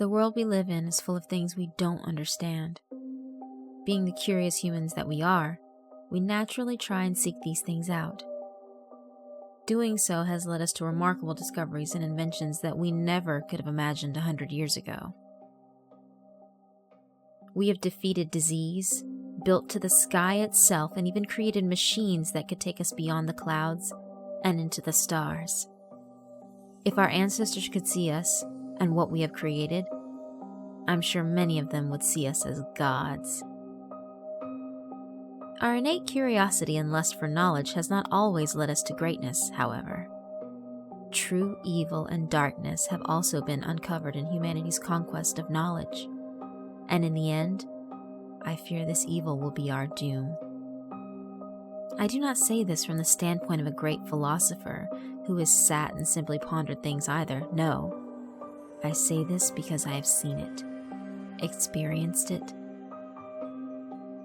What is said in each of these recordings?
The world we live in is full of things we don't understand. Being the curious humans that we are, we naturally try and seek these things out. Doing so has led us to remarkable discoveries and inventions that we never could have imagined 100 years ago. We have defeated disease, built to the sky itself, and even created machines that could take us beyond the clouds and into the stars. If our ancestors could see us and what we have created, I'm sure many of them would see us as gods. Our innate curiosity and lust for knowledge has not always led us to greatness, however. True evil and darkness have also been uncovered in humanity's conquest of knowledge. And in the end, I fear this evil will be our doom. I do not say this from the standpoint of a great philosopher who has sat and simply pondered things either. No, I say this because I have seen it, experienced it.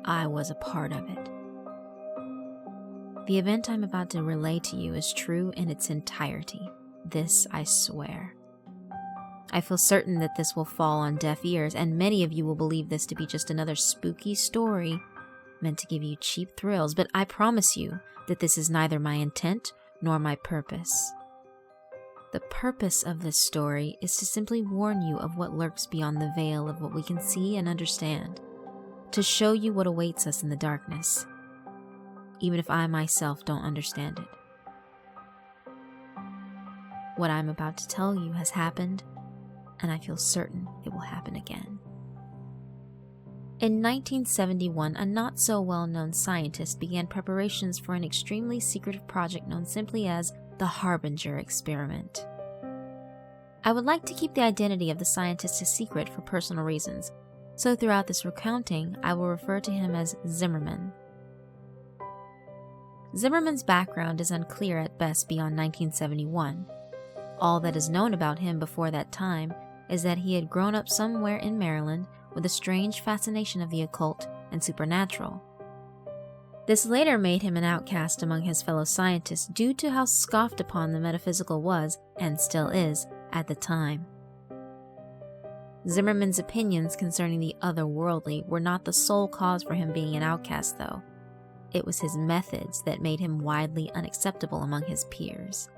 I was a part of it. The event I'm about to relay to you is true in its entirety. This I swear. I feel certain that this will fall on deaf ears, and many of you will believe this to be just another spooky story meant to give you cheap thrills, but I promise you that this is neither my intent nor my purpose. The purpose of this story is to simply warn you of what lurks beyond the veil of what we can see and understand, to show you what awaits us in the darkness, even if I myself don't understand it. What I'm about to tell you has happened, and I feel certain it will happen again. In 1971, a not-so-well-known scientist began preparations for an extremely secretive project known simply as the Harbinger Experiment. I would like to keep the identity of the scientist a secret for personal reasons, so throughout this recounting, I will refer to him as Zimmerman. Zimmerman's background is unclear at best beyond 1971. All that is known about him before that time is that he had grown up somewhere in Maryland with a strange fascination of the occult and supernatural. This later made him an outcast among his fellow scientists due to how scoffed upon the metaphysical was, and still is, at the time. Zimmerman's opinions concerning the otherworldly were not the sole cause for him being an outcast, though. It was his methods that made him widely unacceptable among his peers.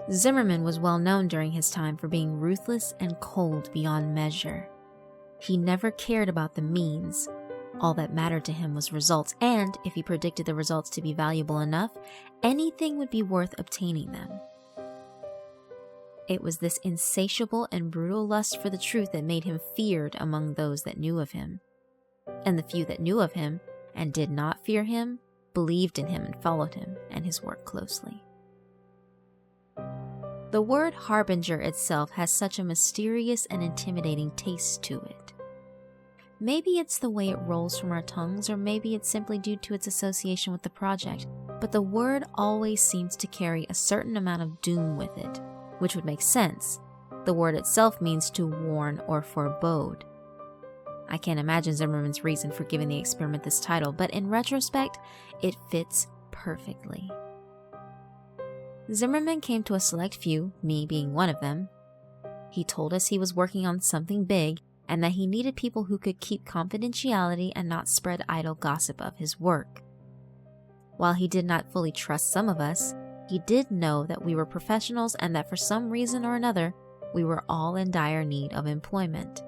Zimmerman was well known during his time for being ruthless and cold beyond measure. He never cared about the means. All that mattered to him was results, and if he predicted the results to be valuable enough, anything would be worth obtaining them. It was this insatiable and brutal lust for the truth that made him feared among those that knew of him. And the few that knew of him and did not fear him believed in him and followed him and his work closely. The word harbinger itself has such a mysterious and intimidating taste to it. Maybe it's the way it rolls from our tongues, or maybe it's simply due to its association with the project, but the word always seems to carry a certain amount of doom with it, which would make sense. The word itself means to warn or forebode. I can't imagine Zimmerman's reason for giving the experiment this title, but in retrospect, it fits perfectly. Zimmerman came to a select few, me being one of them. He told us he was working on something big and that he needed people who could keep confidentiality and not spread idle gossip of his work. While he did not fully trust some of us, he did know that we were professionals and that for some reason or another, we were all in dire need of employment.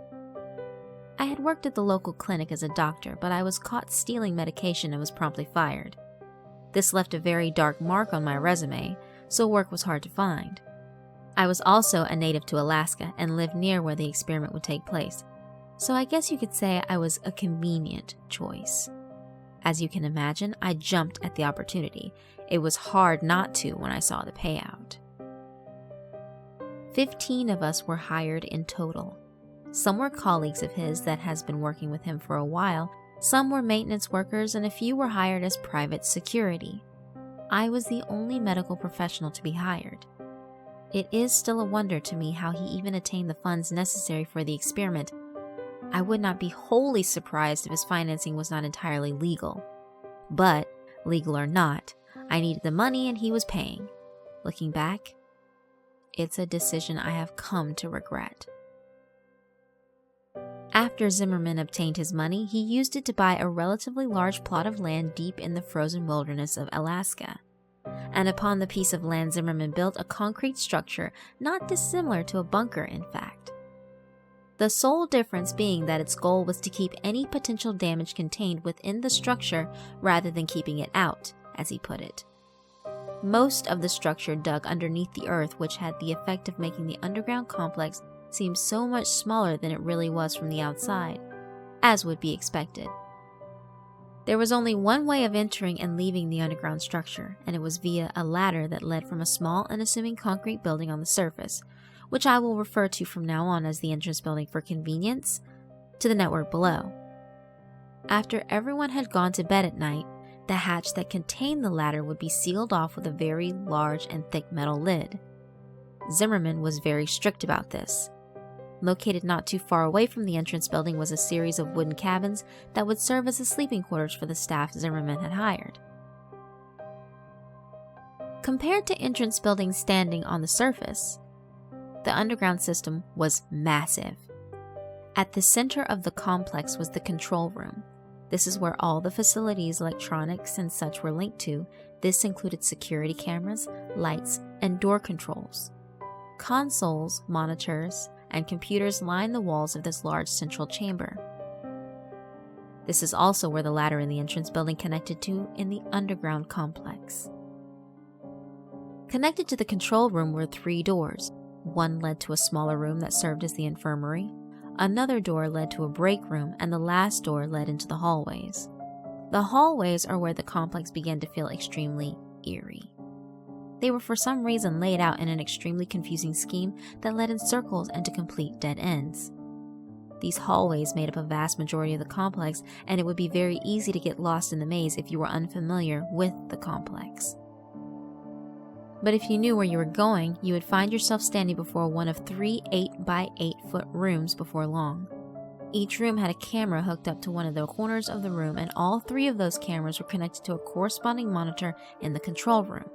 I had worked at the local clinic as a doctor, but I was caught stealing medication and was promptly fired. This left a very dark mark on my resume, so work was hard to find. I was also a native to Alaska and lived near where the experiment would take place, so I guess you could say I was a convenient choice. As you can imagine, I jumped at the opportunity. It was hard not to when I saw the payout. 15 of us were hired in total. Some were colleagues of his that has been working with him for a while, some were maintenance workers, and a few were hired as private security. I was the only medical professional to be hired. It is still a wonder to me how he even attained the funds necessary for the experiment. I would not be wholly surprised if his financing was not entirely legal. But, legal or not, I needed the money and he was paying. Looking back, it's a decision I have come to regret. After Zimmerman obtained his money, he used it to buy a relatively large plot of land deep in the frozen wilderness of Alaska. And upon the piece of land, Zimmerman built a concrete structure not dissimilar to a bunker, in fact. The sole difference being that its goal was to keep any potential damage contained within the structure rather than keeping it out, as he put it. Most of the structure dug underneath the earth, which had the effect of making the underground complex seem so much smaller than it really was from the outside, as would be expected. There was only one way of entering and leaving the underground structure, and it was via a ladder that led from a small, unassuming concrete building on the surface, which I will refer to from now on as the entrance building for convenience, to the network below. After everyone had gone to bed at night, the hatch that contained the ladder would be sealed off with a very large and thick metal lid. Zimmerman was very strict about this. Located not too far away from the entrance building was a series of wooden cabins that would serve as the sleeping quarters for the staff Zimmerman had hired. Compared to entrance buildings standing on the surface, the underground system was massive. At the center of the complex was the control room. This is where all the facilities, electronics, and such were linked to. This included security cameras, lights, and door controls. Consoles, monitors, and computers lined the walls of this large central chamber. This is also where the ladder in the entrance building connected to in the underground complex. Connected to the control room were 3 doors. One led to a smaller room that served as the infirmary, another door led to a break room, and the last door led into the hallways. The hallways are where the complex began to feel extremely eerie. They were for some reason laid out in an extremely confusing scheme that led in circles and to complete dead ends. These hallways made up a vast majority of the complex, and it would be very easy to get lost in the maze if you were unfamiliar with the complex. But if you knew where you were going, you would find yourself standing before one of 3 8-by-8-foot rooms before long. Each room had a camera hooked up to one of the corners of the room, and all 3 of those cameras were connected to a corresponding monitor in the control room.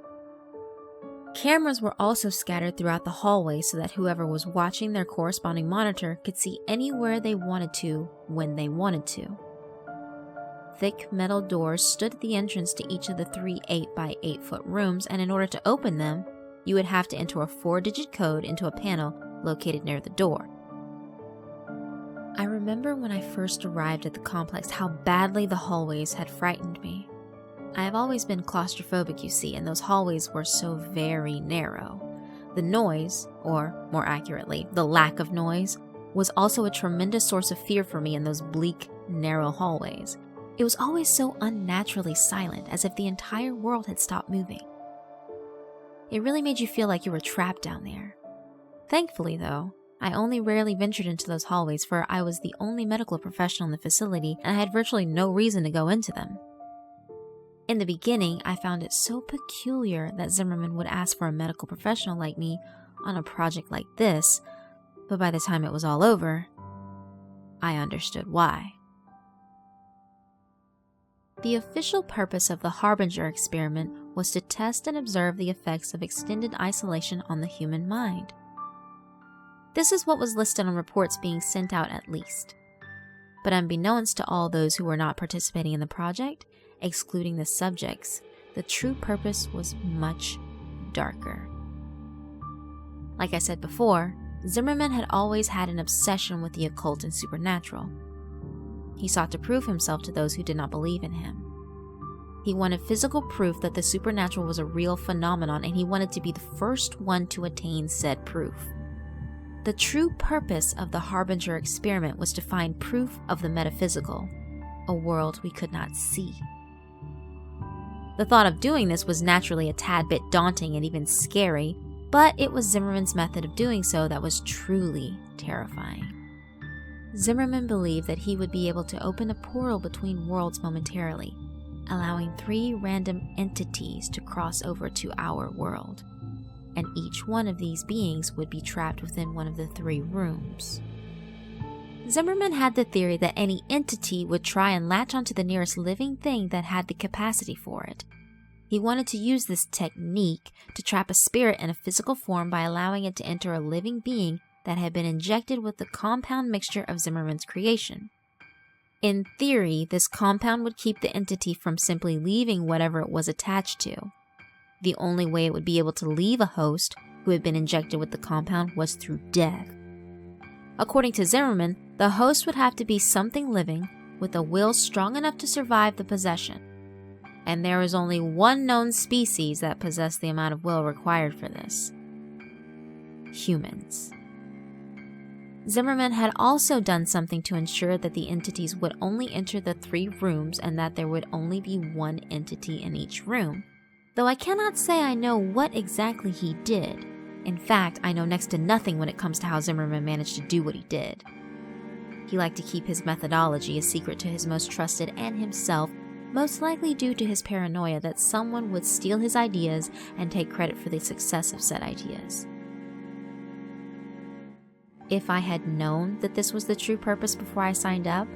Cameras were also scattered throughout the hallway so that whoever was watching their corresponding monitor could see anywhere they wanted to, when they wanted to. Thick metal doors stood at the entrance to each of the 3 8-by-8-foot rooms, and in order to open them, you would have to enter a 4-digit code into a panel located near the door. I remember when I first arrived at the complex how badly the hallways had frightened me. I have always been claustrophobic, you see, and those hallways were so very narrow. The noise, or more accurately, the lack of noise, was also a tremendous source of fear for me in those bleak, narrow hallways. It was always so unnaturally silent, as if the entire world had stopped moving. It really made you feel like you were trapped down there. Thankfully, though, I only rarely ventured into those hallways, for I was the only medical professional in the facility, and I had virtually no reason to go into them. In the beginning, I found it so peculiar that Zimmerman would ask for a medical professional like me on a project like this, but by the time it was all over, I understood why. The official purpose of the Harbinger Experiment was to test and observe the effects of extended isolation on the human mind. This is what was listed on reports being sent out at least. But unbeknownst to all those who were not participating in the project, excluding the subjects, the true purpose was much darker. Like I said before, Zimmerman had always had an obsession with the occult and supernatural. He sought to prove himself to those who did not believe in him. He wanted physical proof that the supernatural was a real phenomenon, and he wanted to be the first one to attain said proof. The true purpose of the Harbinger Experiment was to find proof of the metaphysical, a world we could not see. The thought of doing this was naturally a tad bit daunting and even scary, but it was Zimmerman's method of doing so that was truly terrifying. Zimmerman believed that he would be able to open a portal between worlds momentarily, allowing 3 random entities to cross over to our world, and each one of these beings would be trapped within one of the 3 rooms. Zimmerman had the theory that any entity would try and latch onto the nearest living thing that had the capacity for it. He wanted to use this technique to trap a spirit in a physical form by allowing it to enter a living being that had been injected with the compound mixture of Zimmerman's creation. In theory, this compound would keep the entity from simply leaving whatever it was attached to. The only way it would be able to leave a host who had been injected with the compound was through death. According to Zimmerman, the host would have to be something living with a will strong enough to survive the possession. And there is only one known species that possess the amount of will required for this: humans. Zimmerman had also done something to ensure that the entities would only enter the 3 rooms and that there would only be one entity in each room, though I cannot say I know what exactly he did. In fact, I know next to nothing when it comes to how Zimmerman managed to do what he did. He liked to keep his methodology a secret to his most trusted and himself, most likely due to his paranoia that someone would steal his ideas and take credit for the success of said ideas. If I had known that this was the true purpose before I signed up,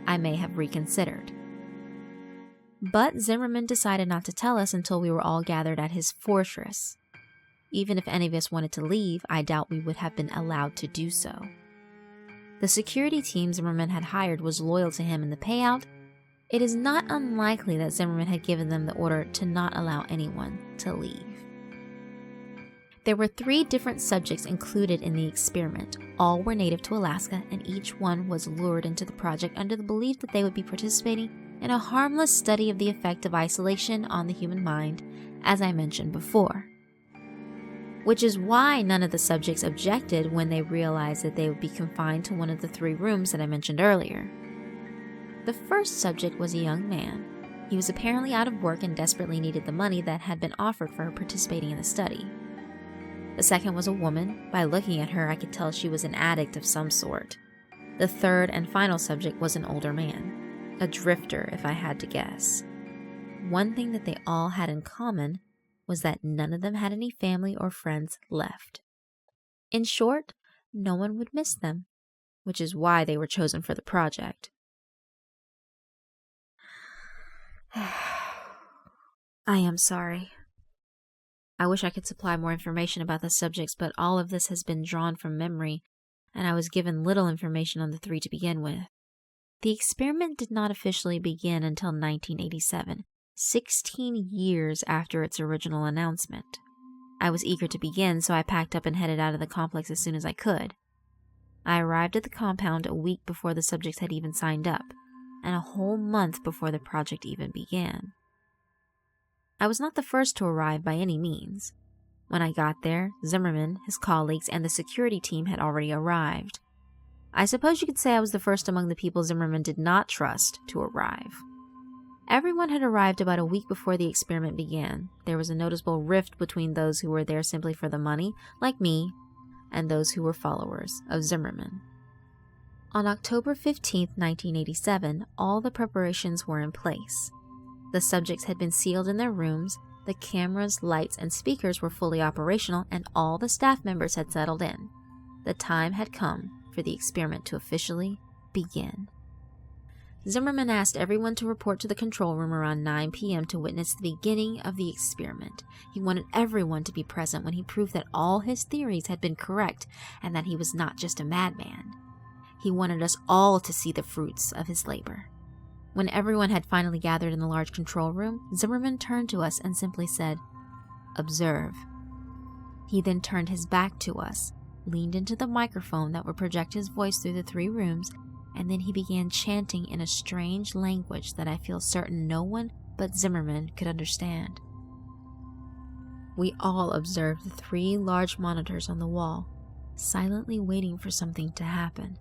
I may have reconsidered. But Zimmerman decided not to tell us until we were all gathered at his fortress. Even if any of us wanted to leave, I doubt we would have been allowed to do so. The security team Zimmerman had hired was loyal to him in the payout. It is not unlikely that Zimmerman had given them the order to not allow anyone to leave. There were 3 different subjects included in the experiment. All were native to Alaska, and each one was lured into the project under the belief that they would be participating in a harmless study of the effect of isolation on the human mind, as I mentioned before. Which is why none of the subjects objected when they realized that they would be confined to one of the 3 rooms that I mentioned earlier. The first subject was a young man. He was apparently out of work and desperately needed the money that had been offered for participating in the study. The second was a woman. By looking at her, I could tell she was an addict of some sort. The third and final subject was an older man. A drifter, if I had to guess. One thing that they all had in common was that none of them had any family or friends left. In short, no one would miss them, which is why they were chosen for the project. I am sorry. I wish I could supply more information about the subjects, but all of this has been drawn from memory, and I was given little information on the 3 to begin with. The experiment did not officially begin until 1987, 16 years after its original announcement. I was eager to begin, so I packed up and headed out of the complex as soon as I could. I arrived at the compound a week before the subjects had even signed up, and a whole month before the project even began. I was not the first to arrive by any means. When I got there, Zimmerman, his colleagues, and the security team had already arrived. I suppose you could say I was the first among the people Zimmerman did not trust to arrive. Everyone had arrived about a week before the experiment began. There was a noticeable rift between those who were there simply for the money, like me, and those who were followers of Zimmerman. On October 15, 1987, all the preparations were in place. The subjects had been sealed in their rooms, the cameras, lights, and speakers were fully operational, and all the staff members had settled in. The time had come for the experiment to officially begin. Zimmerman asked everyone to report to the control room around 9 p.m. to witness the beginning of the experiment. He wanted everyone to be present when he proved that all his theories had been correct and that he was not just a madman. He wanted us all to see the fruits of his labor. When everyone had finally gathered in the large control room, Zimmerman turned to us and simply said, "Observe." He then turned his back to us, leaned into the microphone that would project his voice through the 3 rooms, and then he began chanting in a strange language that I feel certain no one but Zimmerman could understand. We all observed the 3 large monitors on the wall, silently waiting for something to happen.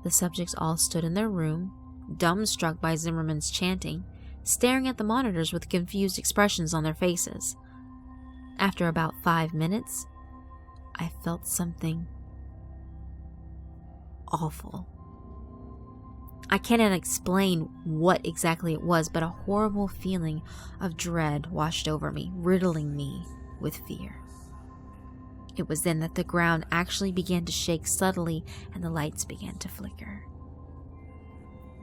The subjects all stood in their room, dumbstruck by Zimmerman's chanting, staring at the monitors with confused expressions on their faces. After about 5 minutes, I felt something awful. I cannot explain what exactly it was, but a horrible feeling of dread washed over me, riddling me with fear. It was then that the ground actually began to shake subtly and the lights began to flicker.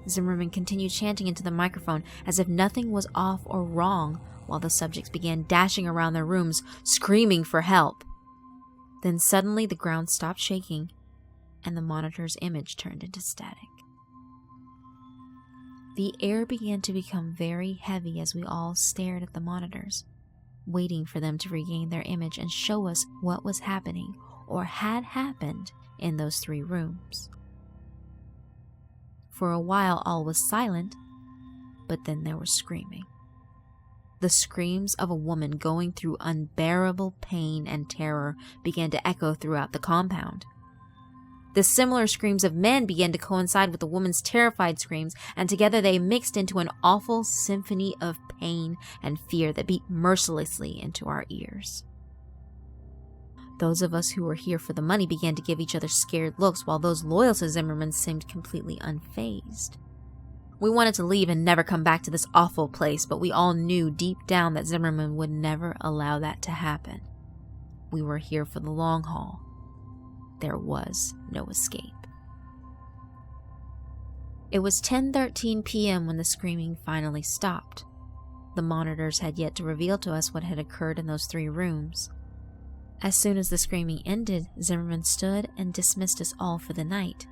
Zimmerman continued chanting into the microphone as if nothing was off or wrong, while the subjects began dashing around their rooms, screaming for help. Then suddenly the ground stopped shaking and the monitor's image turned into static. The air began to become very heavy as we all stared at the monitors, waiting for them to regain their image and show us what was happening or had happened in those 3 rooms. For a while all was silent, but then there was screaming. The screams of a woman going through unbearable pain and terror began to echo throughout the compound. The similar screams of men began to coincide with the woman's terrified screams, and together they mixed into an awful symphony of pain and fear that beat mercilessly into our ears. Those of us who were here for the money began to give each other scared looks, while those loyal to Zimmerman seemed completely unfazed. We wanted to leave and never come back to this awful place, but we all knew deep down that Zimmerman would never allow that to happen. We were here for the long haul. There was no escape. It was 10:13 p.m. when the screaming finally stopped. The monitors had yet to reveal to us what had occurred in those 3 rooms. As soon as the screaming ended, Zimmerman stood and dismissed us all for the night,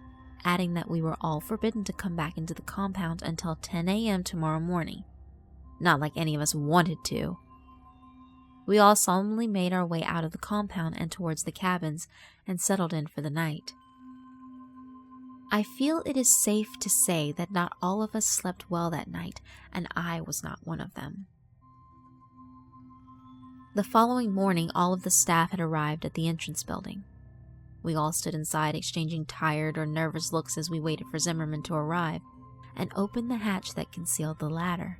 adding that we were all forbidden to come back into the compound until 10 a.m. tomorrow morning. Not like any of us wanted to. We all solemnly made our way out of the compound and towards the cabins and settled in for the night. I feel it is safe to say that not all of us slept well that night, and I was not one of them. The following morning, all of the staff had arrived at the entrance building. We all stood inside, exchanging tired or nervous looks as we waited for Zimmerman to arrive and open the hatch that concealed the ladder.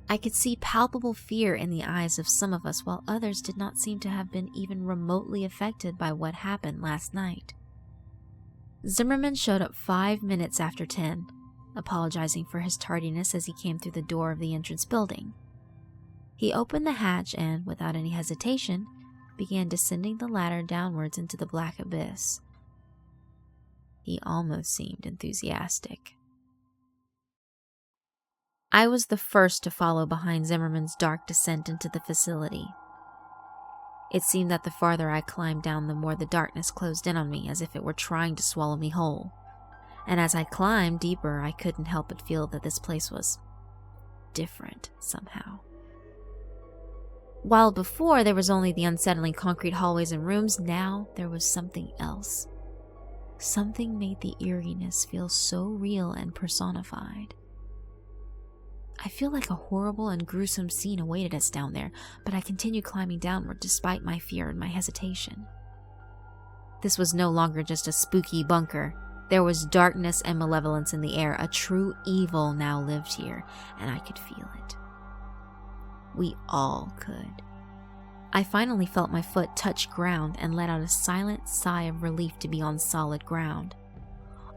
I could see palpable fear in the eyes of some of us, while others did not seem to have been even remotely affected by what happened last night. Zimmerman showed up 5 minutes after 10, apologizing for his tardiness as he came through the door of the entrance building. He opened the hatch and, without any hesitation, began descending the ladder downwards into the black abyss. He almost seemed enthusiastic. I was the first to follow behind Zimmerman's dark descent into the facility. It seemed that the farther I climbed down, the more the darkness closed in on me, as if it were trying to swallow me whole. And as I climbed deeper, I couldn't help but feel that this place was different somehow. While before there was only the unsettling concrete hallways and rooms, now there was something else. Something made the eeriness feel so real and personified. I feel like a horrible and gruesome scene awaited us down there, but I continued climbing downward despite my fear and my hesitation. This was no longer just a spooky bunker. There was darkness and malevolence in the air. A true evil now lived here, and I could feel it. We all could. I finally felt my foot touch ground and let out a silent sigh of relief to be on solid ground.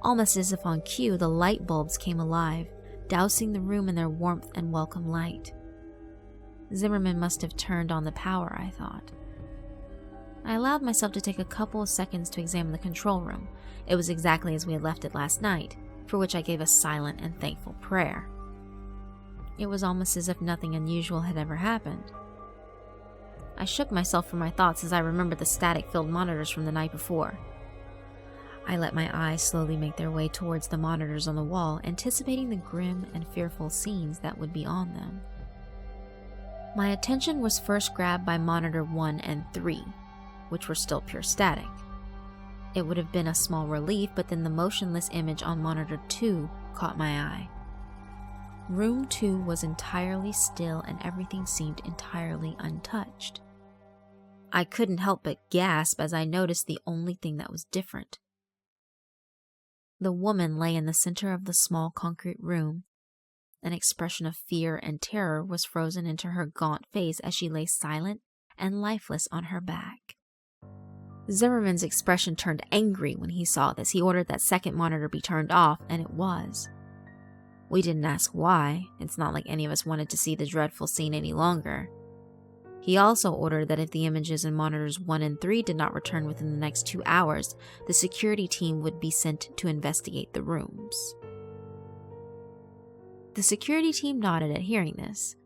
Almost as if on cue, the light bulbs came alive, dousing the room in their warmth and welcome light. Zimmerman must have turned on the power, I thought. I allowed myself to take a couple of seconds to examine the control room. It was exactly as we had left it last night, for which I gave a silent and thankful prayer. It was almost as if nothing unusual had ever happened. I shook myself from my thoughts as I remembered the static-filled monitors from the night before. I let my eyes slowly make their way towards the monitors on the wall, anticipating the grim and fearful scenes that would be on them. My attention was first grabbed by monitor 1 and 3, which were still pure static. It would have been a small relief, but then the motionless image on monitor 2 caught my eye. Room 2 was entirely still and everything seemed entirely untouched. I couldn't help but gasp as I noticed the only thing that was different. The woman lay in the center of the small concrete room. An expression of fear and terror was frozen into her gaunt face as she lay silent and lifeless on her back. Zimmerman's expression turned angry when he saw this. He ordered that second monitor be turned off, and it was. We didn't ask why. It's not like any of us wanted to see the dreadful scene any longer. He also ordered that if the images in monitors 1 and 3 did not return within the next 2 hours, the security team would be sent to investigate the rooms. The security team nodded at hearing this.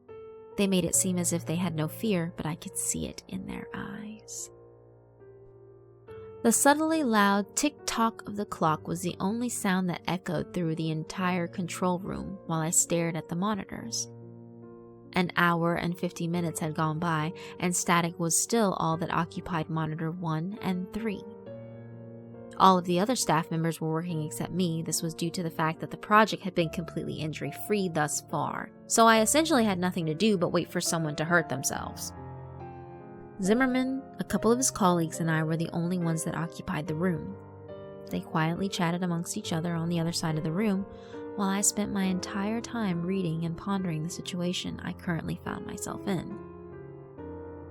They made it seem as if they had no fear, but I could see it in their eyes. The subtly loud tick-tock of the clock was the only sound that echoed through the entire control room while I stared at the monitors. An hour and 50 minutes had gone by, and static was still all that occupied monitor 1 and 3. All of the other staff members were working except me. This was due to the fact that the project had been completely injury-free thus far, so I essentially had nothing to do but wait for someone to hurt themselves. Zimmerman, a couple of his colleagues, and I were the only ones that occupied the room. They quietly chatted amongst each other on the other side of the room, while I spent my entire time reading and pondering the situation I currently found myself in.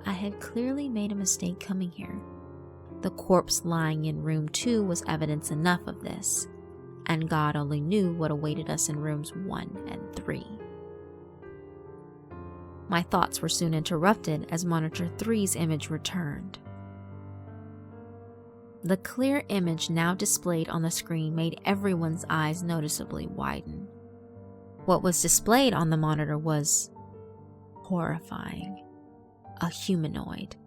I had clearly made a mistake coming here. The corpse lying in room 2 was evidence enough of this, and God only knew what awaited us in rooms 1 and 3. My thoughts were soon interrupted as monitor 3's image returned. The clear image now displayed on the screen made everyone's eyes noticeably widen. What was displayed on the monitor was horrifying. A humanoid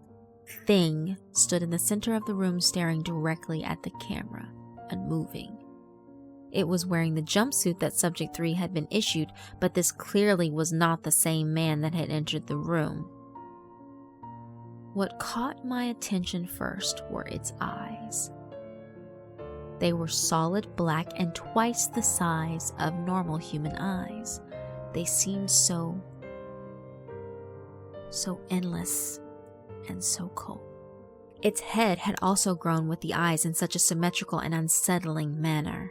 thing stood in the center of the room staring directly at the camera, unmoving. It was wearing the jumpsuit that Subject 3 had been issued, but this clearly was not the same man that had entered the room. What caught my attention first were its eyes. They were solid black and twice the size of normal human eyes. They seemed so endless and so cold. Its head had also grown with the eyes in such a symmetrical and unsettling manner.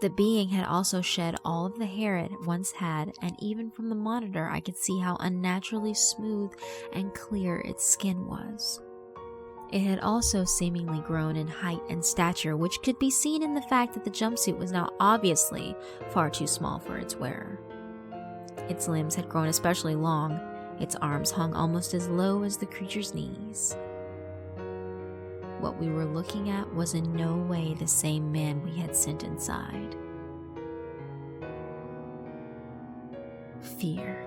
The being had also shed all of the hair it once had, and even from the monitor I could see how unnaturally smooth and clear its skin was. It had also seemingly grown in height and stature, which could be seen in the fact that the jumpsuit was now obviously far too small for its wearer. Its limbs had grown especially long. Its arms hung almost as low as the creature's knees. What we were looking at was in no way the same man we had sent inside. Fear.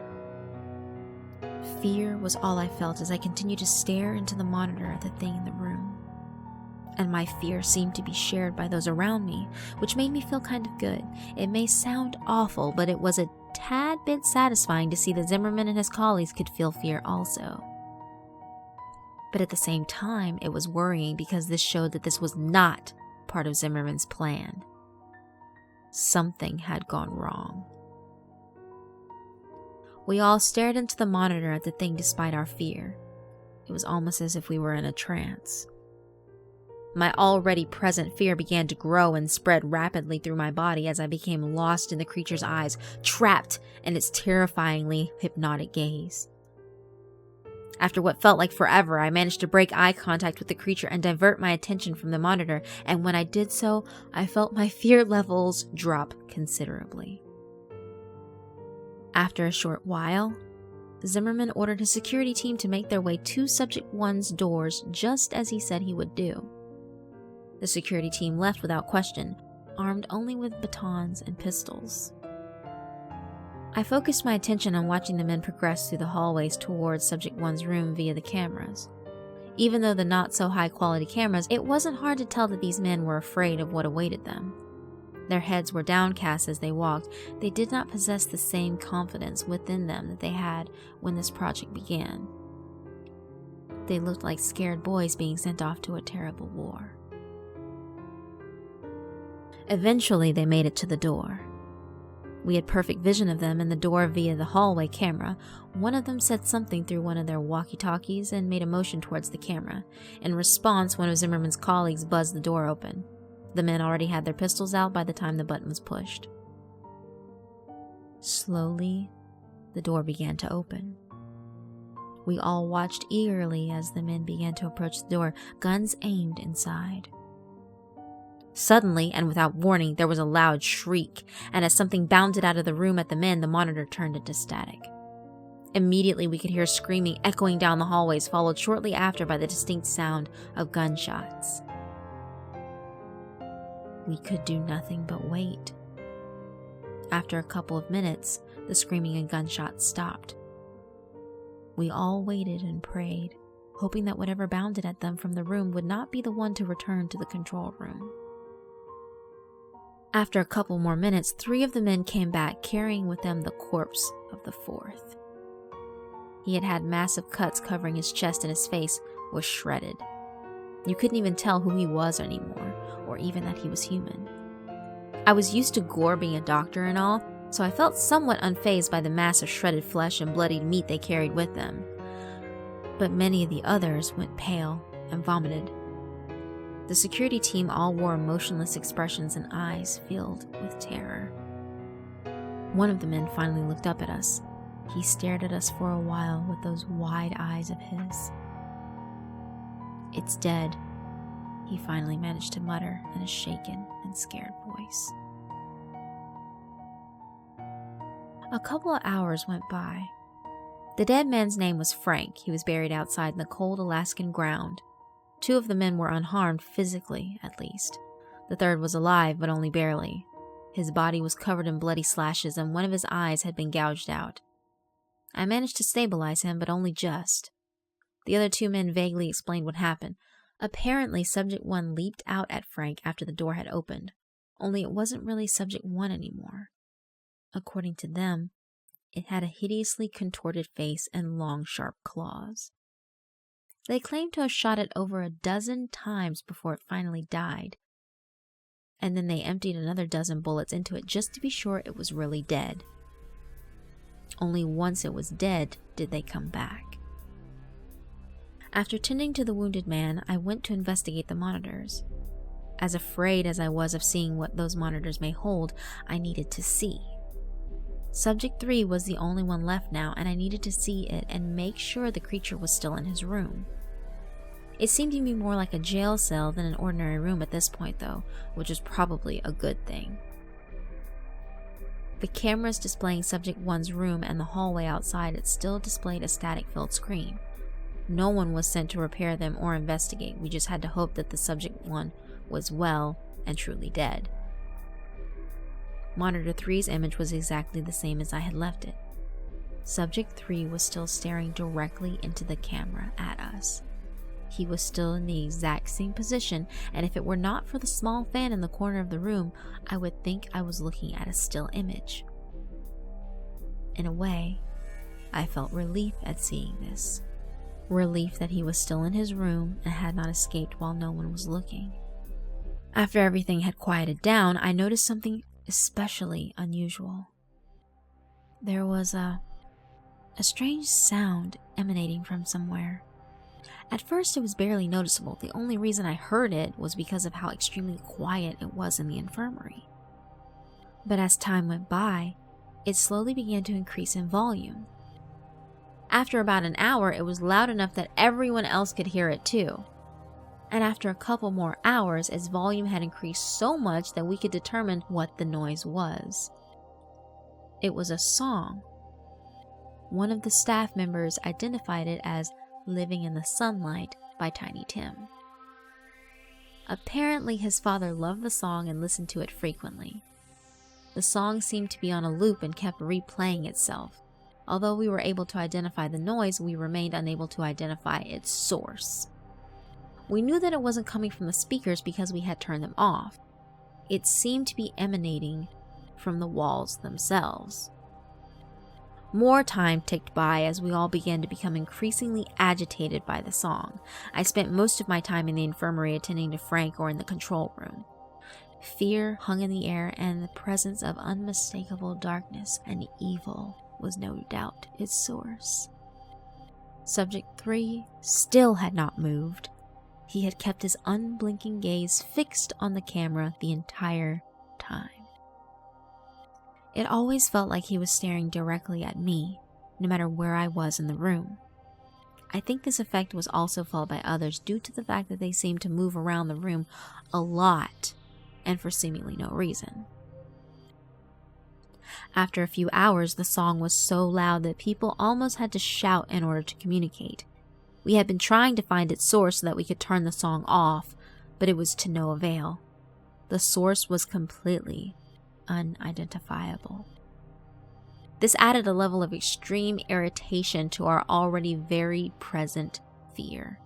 Fear was all I felt as I continued to stare into the monitor at the thing in the room. And my fear seemed to be shared by those around me, which made me feel kind of good. It may sound awful, but it was a tad bit satisfying to see that Zimmerman and his colleagues could feel fear also. But at the same time, it was worrying because this showed that this was not part of Zimmerman's plan. Something had gone wrong. We all stared into the monitor at the thing despite our fear. It was almost as if we were in a trance. My already present fear began to grow and spread rapidly through my body as I became lost in the creature's eyes, trapped in its terrifyingly hypnotic gaze. After what felt like forever, I managed to break eye contact with the creature and divert my attention from the monitor, and when I did so, I felt my fear levels drop considerably. After a short while, Zimmerman ordered his security team to make their way to Subject 1's doors just as he said he would do. The security team left without question, armed only with batons and pistols. I focused my attention on watching the men progress through the hallways towards Subject 1's room via the cameras. Even though the not-so-high-quality cameras, it wasn't hard to tell that these men were afraid of what awaited them. Their heads were downcast as they walked. They did not possess the same confidence within them that they had when this project began. They looked like scared boys being sent off to a terrible war. Eventually, they made it to the door. We had perfect vision of them in the door via the hallway camera. One of them said something through one of their walkie-talkies and made a motion towards the camera. In response, one of Zimmerman's colleagues buzzed the door open. The men already had their pistols out by the time the button was pushed. Slowly, the door began to open. We all watched eagerly as the men began to approach the door, guns aimed inside. Suddenly, and without warning, there was a loud shriek, and as something bounded out of the room at the men, the monitor turned into static. Immediately, we could hear screaming echoing down the hallways, followed shortly after by the distinct sound of gunshots. We could do nothing but wait. After a couple of minutes, the screaming and gunshots stopped. We all waited and prayed, hoping that whatever bounded at them from the room would not be the one to return to the control room. After a couple more minutes, 3 of the men came back carrying with them the corpse of the 4th. He had had massive cuts covering his chest, and his face was shredded. You couldn't even tell who he was anymore, or even that he was human. I was used to gore being a doctor and all, so I felt somewhat unfazed by the mass of shredded flesh and bloodied meat they carried with them. But many of the others went pale and vomited. The security team all wore emotionless expressions and eyes filled with terror. One of the men finally looked up at us. He stared at us for a while with those wide eyes of his. "It's dead," he finally managed to mutter in a shaken and scared voice. A couple of hours went by. The dead man's name was Frank. He was buried outside in the cold Alaskan ground. 2 of the men were unharmed, physically at least. The 3rd was alive, but only barely. His body was covered in bloody slashes, and one of his eyes had been gouged out. I managed to stabilize him, but only just. The other 2 men vaguely explained what happened. Apparently, Subject 1 leaped out at Frank after the door had opened, only it wasn't really Subject 1 anymore. According to them, it had a hideously contorted face and long, sharp claws. They claimed to have shot it over a dozen times before it finally died, and then they emptied another dozen bullets into it just to be sure it was really dead. Only once it was dead did they come back. After tending to the wounded man, I went to investigate the monitors. As afraid as I was of seeing what those monitors may hold, I needed to see. Subject 3 was the only one left now, and I needed to see it and make sure the creature was still in his room. It seemed to me more like a jail cell than an ordinary room at this point, though, which was probably a good thing. The cameras displaying Subject 1's room and the hallway outside it still displayed a static-filled screen. No one was sent to repair them or investigate. We just had to hope that the Subject 1 was well and truly dead. Monitor 3's image was exactly the same as I had left it. Subject 3 was still staring directly into the camera at us. He was still in the exact same position, and if it were not for the small fan in the corner of the room, I would think I was looking at a still image. In a way, I felt relief at seeing this. Relief that he was still in his room and had not escaped while no one was looking. After everything had quieted down, I noticed something especially unusual. There was a strange sound emanating from somewhere. At first it was barely noticeable. The only reason I heard it was because of how extremely quiet it was in the infirmary. But as time went by, it slowly began to increase in volume. After about an hour, it was loud enough that everyone else could hear it too. And after a couple more hours, its volume had increased so much that we could determine what the noise was. It was a song. One of the staff members identified it as "Living in the Sunlight" by Tiny Tim. Apparently his father loved the song and listened to it frequently. The song seemed to be on a loop and kept replaying itself. Although we were able to identify the noise, we remained unable to identify its source. We knew that it wasn't coming from the speakers because we had turned them off. It seemed to be emanating from the walls themselves. More time ticked by as we all began to become increasingly agitated by the song. I spent most of my time in the infirmary attending to Frank or in the control room. Fear hung in the air, and the presence of unmistakable darkness and evil was no doubt its source. Subject 3 still had not moved. He had kept his unblinking gaze fixed on the camera the entire time. It always felt like he was staring directly at me, no matter where I was in the room. I think this effect was also felt by others due to the fact that they seemed to move around the room a lot, and for seemingly no reason. After a few hours, the song was so loud that people almost had to shout in order to communicate. We had been trying to find its source so that we could turn the song off, but it was to no avail. The source was completely unidentifiable. This added a level of extreme irritation to our already very present fear.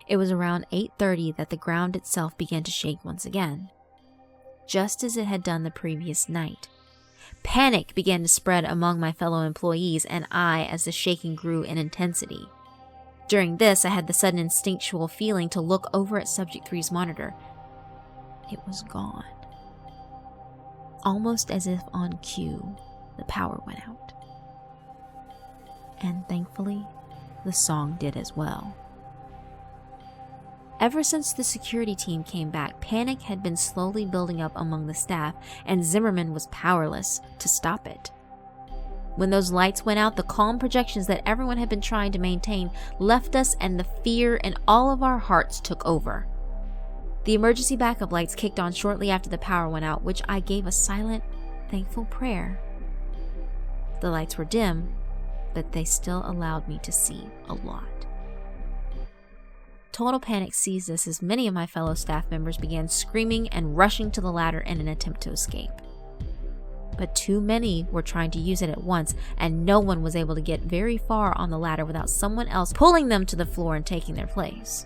It was around 8:30 that the ground itself began to shake once again, just as it had done the previous night. Panic began to spread among my fellow employees and I as the shaking grew in intensity. During this, I had the sudden instinctual feeling to look over at Subject 3's monitor. It was gone. Almost as if on cue, the power went out. And thankfully, the song did as well. Ever since the security team came back, panic had been slowly building up among the staff, and Zimmerman was powerless to stop it. When those lights went out, the calm projections that everyone had been trying to maintain left us, and the fear in all of our hearts took over. The emergency backup lights kicked on shortly after the power went out, which I gave a silent, thankful prayer. The lights were dim, but they still allowed me to see a lot. Total panic seized us as many of my fellow staff members began screaming and rushing to the ladder in an attempt to escape. But too many were trying to use it at once, and no one was able to get very far on the ladder without someone else pulling them to the floor and taking their place.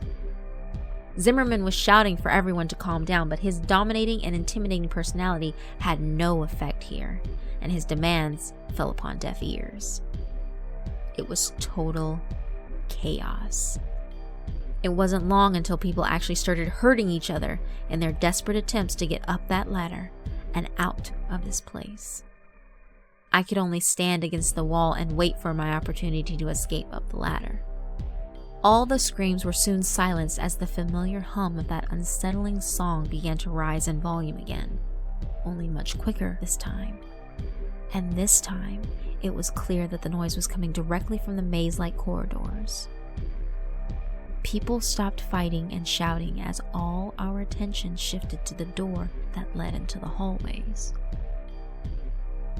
Zimmerman was shouting for everyone to calm down, but his dominating and intimidating personality had no effect here, and his demands fell upon deaf ears. It was total chaos. It wasn't long until people actually started hurting each other in their desperate attempts to get up that ladder and out of this place. I could only stand against the wall and wait for my opportunity to escape up the ladder. All the screams were soon silenced as the familiar hum of that unsettling song began to rise in volume again, only much quicker this time. And this time, it was clear that the noise was coming directly from the maze-like corridors. People stopped fighting and shouting as all our attention shifted to the door that led into the hallways.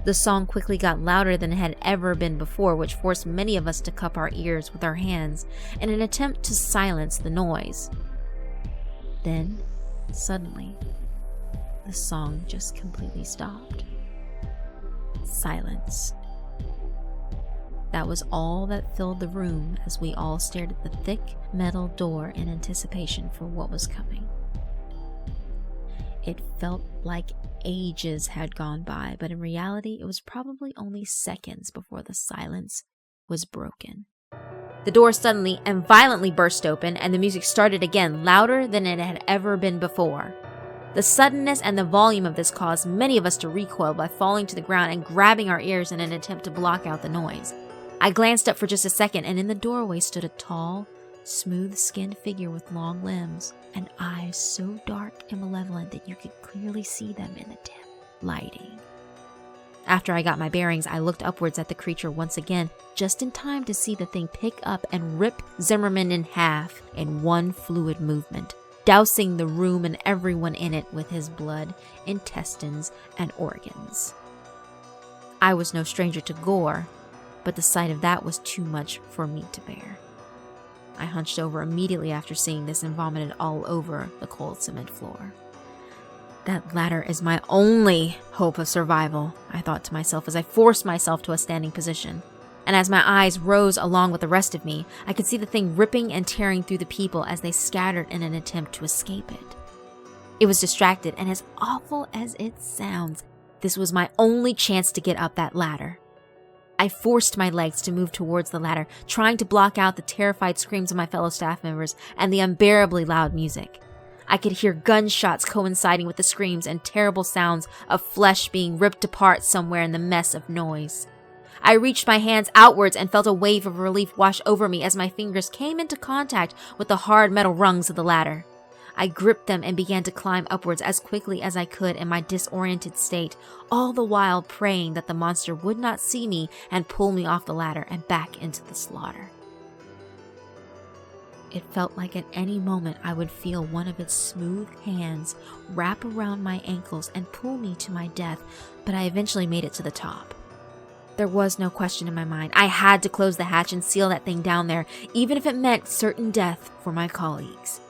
The song quickly got louder than it had ever been before, which forced many of us to cup our ears with our hands in an attempt to silence the noise. Then, suddenly, the song just completely stopped. Silence. That was all that filled the room as we all stared at the thick metal door in anticipation for what was coming. It felt like ages had gone by, but in reality, it was probably only seconds before the silence was broken. The door suddenly and violently burst open, and the music started again, louder than it had ever been before. The suddenness and the volume of this caused many of us to recoil by falling to the ground and grabbing our ears in an attempt to block out the noise. I glanced up for just a second, and in the doorway stood a tall, smooth-skinned figure with long limbs and eyes so dark and malevolent that you could clearly see them in the dim lighting. After I got my bearings, I looked upwards at the creature once again, just in time to see the thing pick up and rip Zimmerman in half in one fluid movement, dousing the room and everyone in it with his blood, intestines, and organs. I was no stranger to gore, but the sight of that was too much for me to bear. I hunched over immediately after seeing this and vomited all over the cold cement floor. That ladder is my only hope of survival, I thought to myself as I forced myself to a standing position. And as my eyes rose along with the rest of me, I could see the thing ripping and tearing through the people as they scattered in an attempt to escape it. It was distracted, and as awful as it sounds, this was my only chance to get up that ladder. I forced my legs to move towards the ladder, trying to block out the terrified screams of my fellow staff members and the unbearably loud music. I could hear gunshots coinciding with the screams and terrible sounds of flesh being ripped apart somewhere in the mess of noise. I reached my hands outwards and felt a wave of relief wash over me as my fingers came into contact with the hard metal rungs of the ladder. I gripped them and began to climb upwards as quickly as I could in my disoriented state, all the while praying that the monster would not see me and pull me off the ladder and back into the slaughter. It felt like at any moment I would feel one of its smooth hands wrap around my ankles and pull me to my death, but I eventually made it to the top. There was no question in my mind. I had to close the hatch and seal that thing down there, even if it meant certain death for my colleagues.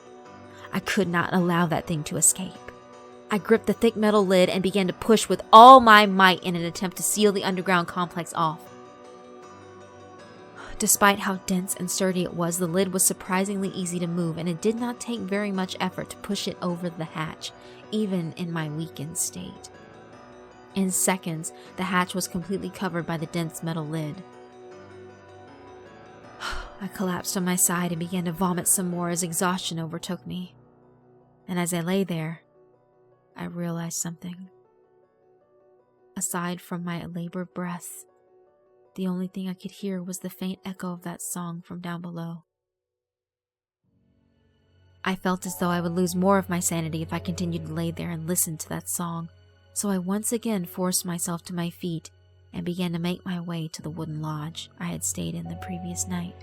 I could not allow that thing to escape. I gripped the thick metal lid and began to push with all my might in an attempt to seal the underground complex off. Despite how dense and sturdy it was, the lid was surprisingly easy to move, and it did not take very much effort to push it over the hatch, even in my weakened state. In seconds, the hatch was completely covered by the dense metal lid. I collapsed on my side and began to vomit some more as exhaustion overtook me. And as I lay there, I realized something. Aside from my labored breaths, the only thing I could hear was the faint echo of that song from down below. I felt as though I would lose more of my sanity if I continued to lay there and listen to that song, so I once again forced myself to my feet and began to make my way to the wooden lodge I had stayed in the previous night.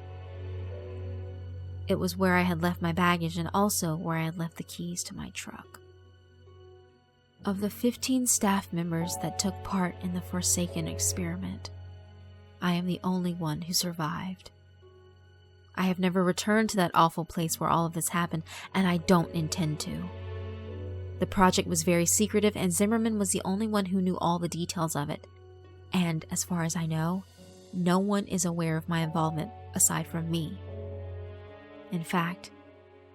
It was where I had left my baggage and also where I had left the keys to my truck. Of the 15 staff members that took part in the Forsaken experiment, I am the only one who survived. I have never returned to that awful place where all of this happened, and I don't intend to. The project was very secretive, and Zimmerman was the only one who knew all the details of it. And as far as I know, no one is aware of my involvement aside from me. In fact,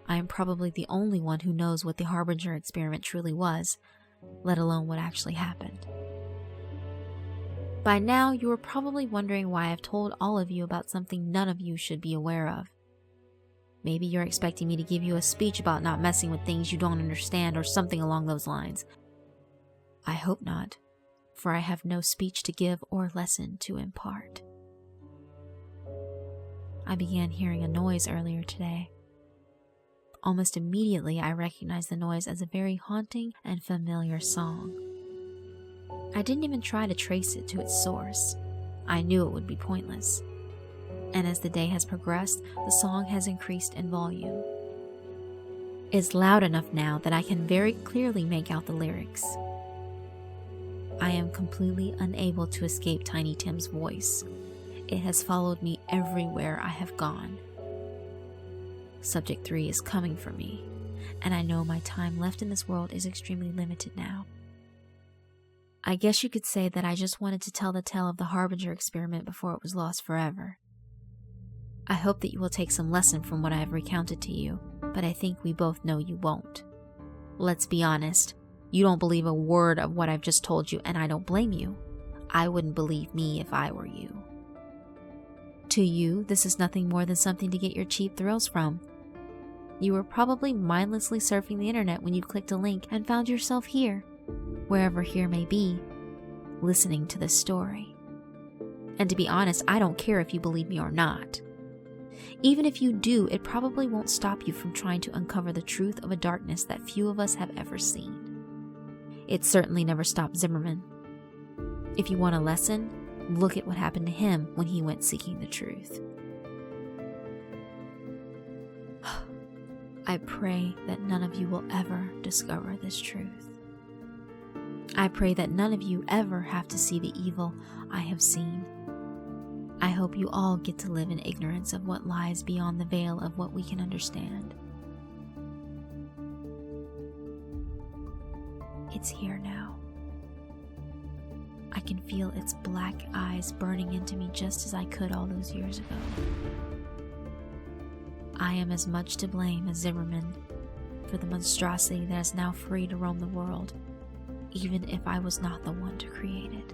I am probably the only one who knows what the Harbinger Experiment truly was, let alone what actually happened. By now, you are probably wondering why I've told all of you about something none of you should be aware of. Maybe you're expecting me to give you a speech about not messing with things you don't understand or something along those lines. I hope not, for I have no speech to give or lesson to impart. I began hearing a noise earlier today. Almost immediately, I recognized the noise as a very haunting and familiar song. I didn't even try to trace it to its source. I knew it would be pointless. And as the day has progressed, the song has increased in volume. It's loud enough now that I can very clearly make out the lyrics. I am completely unable to escape Tiny Tim's voice. It has followed me everywhere I have gone. Subject 3 is coming for me, and I know my time left in this world is extremely limited now. I guess you could say that I just wanted to tell the tale of the Harbinger experiment before it was lost forever. I hope that you will take some lesson from what I have recounted to you, but I think we both know you won't. Let's be honest, you don't believe a word of what I've just told you, and I don't blame you. I wouldn't believe me if I were you. To you, this is nothing more than something to get your cheap thrills from. You were probably mindlessly surfing the internet when you clicked a link and found yourself here, wherever here may be, listening to this story. And to be honest, I don't care if you believe me or not. Even if you do, it probably won't stop you from trying to uncover the truth of a darkness that few of us have ever seen. It certainly never stopped Zimmerman. If you want a lesson, look at what happened to him when he went seeking the truth. I pray that none of you will ever discover this truth. I pray that none of you ever have to see the evil I have seen. I hope you all get to live in ignorance of what lies beyond the veil of what we can understand. It's here now. I can feel its black eyes burning into me just as I could all those years ago. I am as much to blame as Zimmerman for the monstrosity that is now free to roam the world, even if I was not the one to create it.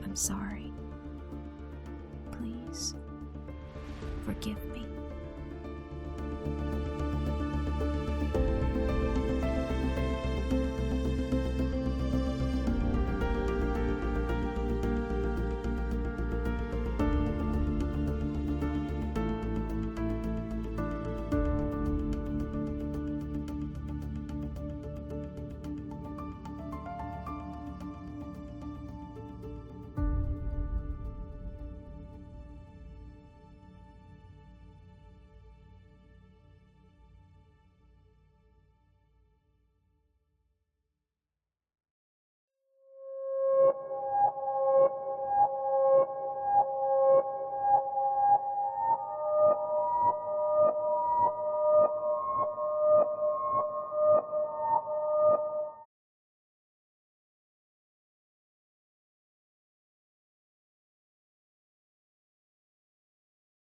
I'm sorry. Please, forgive me.